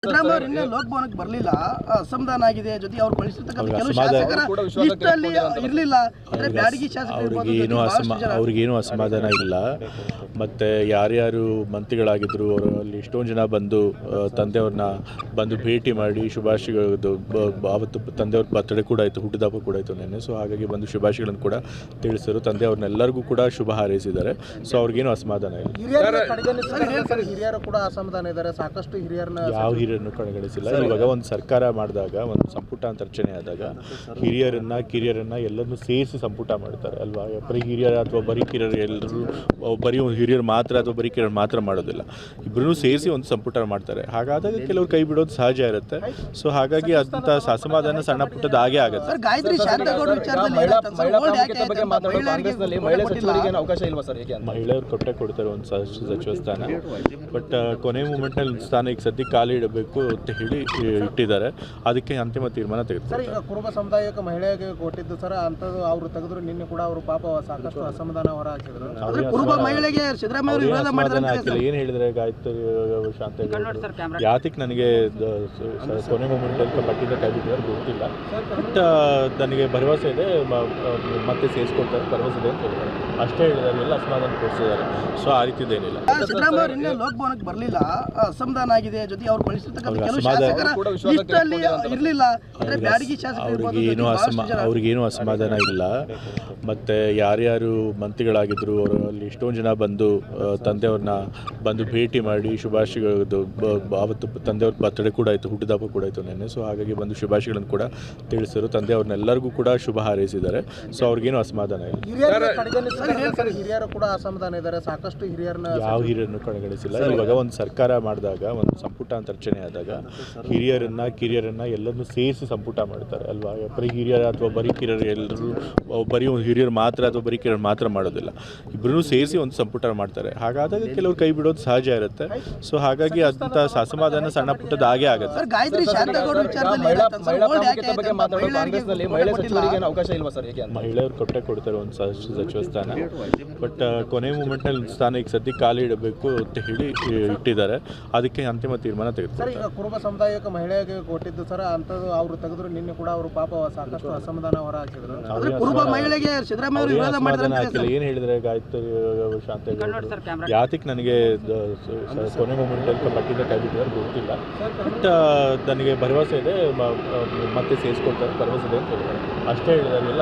ಸಿದ್ದರಾಮಯ್ಯ ಇನ್ನೂ ಲೋಕಭವನಕ್ಕೆ ಬರಲಿಲ್ಲ, ಅಸಮಾಧಾನ ಆಗಿದೆ. ಜೊತೆಗೆ ಅವ್ರು ಕಳಿಸಿರ್ತಕ್ಕಂಥ ಕೆಲವು ಶಾಸಕರ ಲಿಸ್ಟಲ್ಲಿ ಇರಲಿಲ್ಲ. ಅಂದ್ರೆ ಬ್ಯಾಡಗಿ ಶಾಸಕರು ಅವ್ರಿಗೇನು ಅಸಮಾಧಾನ ಇಲ್ಲ. ಮತ್ತು ಯಾರ್ಯಾರು ಮಂತ್ರಿಗಳಾಗಿದ್ದರು ಅವರಲ್ಲಿ ಎಷ್ಟೊಂದು ಜನ ಬಂದು ತಂದೆಯವ್ರನ್ನ ಬಂದು ಭೇಟಿ ಮಾಡಿ ಶುಭಾಶಯಗಳು, ಆವತ್ತು ತಂದೆಯವ್ರ ಬರ್ತಡೇ ಕೂಡ ಆಯಿತು, ಹುಟ್ಟಿದಬ್ಬ ಕೂಡ ಆಯಿತು ನೆನ್ನೆ. ಸೊ ಹಾಗಾಗಿ ಬಂದು ಶುಭಾಶಯಗಳನ್ನು ಕೂಡ ತಿಳಿಸಿದ್ರು. ತಂದೆಯವ್ರನ್ನೆಲ್ಲರಿಗೂ ಕೂಡ ಶುಭ ಹಾರೈಸಿದ್ದಾರೆ. ಸೊ ಅವ್ರಿಗೇನು ಅಸಮಾಧಾನ ಇಲ್ಲ. ಹಿರಿಯರು ಕೂಡ ಅಸಮಾಧಾನ ಇದ್ದಾರೆ. ಸಾಕಷ್ಟು ಹಿರಿಯರನ್ನ ಯಾವ ಹಿರಿಯರನ್ನು ಕಡೆಗಣಿಸಿಲ್ಲ. ಇವಾಗ ಒಂದು ಸರ್ಕಾರ ಮಾಡಿದಾಗ, ಒಂದು ಸಂಪುಟ ಅಂತ ರಚನೆ ಆದಾಗ ಹಿರಿಯರನ್ನ ಕಿರಿಯರನ್ನ ಎಲ್ಲರನ್ನೂ ಸೇರಿಸಿ ಸಂಪುಟ ಮಾಡ್ತಾರೆ ಅಲ್ವಾ. ಬರೀ ಹಿರಿಯರ ಅಥವಾ ಬರೀ ಕಿರಿಯರು ಎಲ್ಲರೂ ಬರೀ ಹಿರಿಯರು ಮಾತ್ರ ಅಥವಾ ಬರೀ ಕಿರಿಯರು ಮಾತ್ರ ಮಾಡೋದಿಲ್ಲ, ಇಬ್ಬರೂ ಸೇರಿಸಿ ಒಂದು ಸಂಪುಟ ಮಾಡ್ತಾರೆ. ಹಾಗಾದಾಗ ಕೆಲವರು ಕೈ ಬಿಡೋದು ಸಹಜ ಇರುತ್ತೆ. ಸೊ ಹಾಗಾಗಿ ಅಂಥ ಅಸಮಾಧಾನ ಸಣ್ಣ ಪುಟ್ಟದ ಹಾಗೆ ಆಗುತ್ತೆ. ಮಹಿಳೆಯರು ಕೊಡ್ತಾರೆ ಒಂದು ಸಚಿವ ಸ್ಥಾನ. ಬಟ್ ಕೊನೆ ಮೂಮೆಂಟ್ನಲ್ಲಿ ಸ್ಥಾನ ಈಗ ಸದ್ಯಕ್ಕೆ ಖಾಲಿ ಇಡಬೇಕು ಅಂತ ಹೇಳಿ ಇಟ್ಟಿದ್ದಾರೆ. ಅದಕ್ಕೆ ಅಂತಿಮ ತೀರ್ಮಾನ ತೆಗೆದುತಾರೆ. ಈಗ ಕುರುಬ ಸಮುದಾಯಕ್ಕೆ ಮಹಿಳೆಗೆ ಕೊಟ್ಟಿದ್ದು ಸರ್, ಅಂಥದ್ದು ಅವರು ತೆಗೆದ್ರು. ನಿನ್ನೆ ಕೂಡ ಅವರು ಪಾಪ ಸಾಕಷ್ಟು ಅಸಮಾಧಾನ ಹೊರ ಹಾಕಿದ್ರು. ಕುರುಬ ಮಹಿಳೆಗೆ ಸಿದ್ದರಾಮಯ್ಯ ವಿರೋಧ ಮಾಡಿದ್ರೆ ಏನು ಹೇಳಿದ್ರೆ ಗಾಯತ್ರಿ ಶಾಂತ ಯಾತಿಗೆ ನನಗೆ ಕೊನೆ ಮೂಮೆಂಟಲ್ಲಿ ಪಟ್ಟಿದ್ದ ಕೈ ಬಿಟ್ಟಿದ್ದಾರೆ ಗೊತ್ತಿಲ್ಲ. ಬಟ್ ನನಗೆ ಭರವಸೆ ಇದೆ, ಮತ್ತೆ ಸೇರಿಸ್ಕೊಳ್ತಾರೆ ಭರವಸೆ ಇದೆ ಅಂತ ಹೇಳಿದ್ದಾರೆ. ಅಷ್ಟೇ ಹೇಳಿದ್ದಾರೆ, ಎಲ್ಲ ಅಸಮಾಧಾನ ತೋರಿಸಿದ್ದಾರೆ. ಸೊ ಆ ರೀತಿದೇನಿಲ್ಲ. ಸಿದ್ದರಾಮಯ್ಯ ಇನ್ನೂ ಲೋಕಭವನಕ್ಕೆ ಬರಲಿಲ್ಲ, ಅಸಮಾಧಾನ ಆಗಿದೆ. ಜೊತೆಗೆ ಅವ್ರು ಕಳಿಸಿರ್ತಕ್ಕಂಥ ಕೆಲವು ಶಾಸಕರ ಲಿಸ್ಟಲ್ಲಿ ಇರಲಿಲ್ಲ. ಅಂದ್ರೆ ಬ್ಯಾಡಗಿ ಶಾಸಕರು ಅವ್ರಿಗೇನು ಅಸಮಾಧಾನ ಇಲ್ಲ. ಮತ್ತು ಯಾರ್ಯಾರು ಮಂತ್ರಿಗಳಾಗಿದ್ದರು ಅವರಲ್ಲಿ ಎಷ್ಟೊಂದು ಜನ ಬಂದು ತಂದೆಯವ್ರನ್ನ ಬಂದು ಭೇಟಿ ಮಾಡಿ ಶುಭಾಶಯಗಳು, ಆವತ್ತು ತಂದೆಯವ್ರ ಬರ್ತಡೇ ಕೂಡ ಆಯಿತು, ಹುಟ್ಟಿದಬ್ಬ ಕೂಡ ಆಯಿತು ನೆನ್ನೆ. ಸೊ ಹಾಗಾಗಿ ಬಂದು ಶುಭಾಶಯಗಳನ್ನು ಕೂಡ ತಿಳಿಸಿದ್ರು. ತಂದೆಯವ್ರನ್ನೆಲ್ಲರಿಗೂ ಕೂಡ ಶುಭ ಹಾರೈಸಿದ್ದಾರೆ. ಸೊ ಅವ್ರಿಗೇನು ಅಸಮಾಧಾನ ಇಲ್ಲ. ಹಿರಿಯರು ಕೂಡ ಅಸಮಾಧಾನ ಇದ್ದಾರೆ. ಸಾಕಷ್ಟು ಹಿರಿಯರನ್ನ ಯಾವ ಹಿರಿಯರನ್ನು ಕಡೆಗಣಿಸಿಲ್ಲ. ಇವಾಗ ಒಂದು ಸರ್ಕಾರ ಮಾಡಿದಾಗ, ಒಂದು ಸಂಪುಟ ಅಂತ ರಚನೆ ಆದಾಗ ಹಿರಿಯರನ್ನ ಕಿರಿಯರನ್ನ ಎಲ್ಲರನ್ನೂ ಸೇರಿಸಿ ಸಂಪುಟ ಮಾಡ್ತಾರೆ ಅಲ್ವಾ. ಬರೀ ಹಿರಿಯರ ಅಥವಾ ಬರೀ ಕಿರಿಯರು ಎಲ್ಲರೂ ಬರೀ ಹಿರಿಯರು ಮಾತ್ರ ಅಥವಾ ಬರೀ ಕಿರಿಯರು ಮಾತ್ರ ಮಾಡೋದಿಲ್ಲ, ಇಬ್ಬರೂ ಸೇರಿಸಿ ಒಂದು ಸಂಪುಟ ಮಾಡ್ತಾರೆ. ಹಾಗಾದಾಗ ಕೆಲವರು ಕೈ ಬಿಡೋದು ಸಹಜ ಇರುತ್ತೆ. ಸೊ ಹಾಗಾಗಿ ಅಂಥ ಅಸಮಾಧಾನ ಸಣ್ಣ ಪುಟ್ಟದ ಹಾಗೆ ಆಗುತ್ತೆ. ಮಹಿಳೆಯರು ಕೊಡ್ತಾರೆ ಒಂದು ಸಚಿವ ಸ್ಥಾನ. ಬಟ್ ಕೊನೆ ಮೂಮೆಂಟ್ನಲ್ಲಿ ಸ್ಥಾನ ಈಗ ಸದ್ಯಕ್ಕೆ ಖಾಲಿ ಇಡಬೇಕು ಅಂತ ಹೇಳಿ ಇಟ್ಟಿದ್ದಾರೆ. ಅದಕ್ಕೆ ಅಂತಿಮ ತೀರ್ಮಾನ ತೆಗೆದುತಾರೆ. ಈಗ ಕುರುಬ ಸಮುದಾಯಕ್ಕೆ ಮಹಿಳೆಗೆ ಕೊಟ್ಟಿದ್ದು ಸರ್, ಅಂಥದ್ದು ಅವರು ತೆಗೆದ್ರು. ನಿನ್ನೆ ಕೂಡ ಅವರು ಪಾಪ ಸಾಕಷ್ಟು ಅಸಮಾಧಾನ ಹೊರ ಹಾಕಿದ್ರು. ಕುರುಬ ಮಹಿಳೆಗೆ ಸಿದ್ದರಾಮಯ್ಯ ವಿರೋಧ ಮಾಡಿದ್ರೆ ಏನು ಹೇಳಿದ್ರೆ ಗಾಯತ್ರಿ ಶಾಂತ ಯಾತಿಗೆ ನನಗೆ ಕೊನೆ ಮೂಮೆಂಟಲ್ಲಿ ಪಟ್ಟಿದ್ದ ಕೈ ಬಿಟ್ಟಿದ್ದಾರೆ ಗೊತ್ತಿಲ್ಲ. ಬಟ್ ನನಗೆ ಭರವಸೆ ಇದೆ, ಮತ್ತೆ ಸೇರಿಸ್ಕೊಳ್ತಾರೆ ಭರವಸೆ ಇದೆ ಅಂತ ಹೇಳಿದ್ದಾರೆ. ಅಷ್ಟೇ ಹೇಳಿದ್ದಾರೆ, ಎಲ್ಲ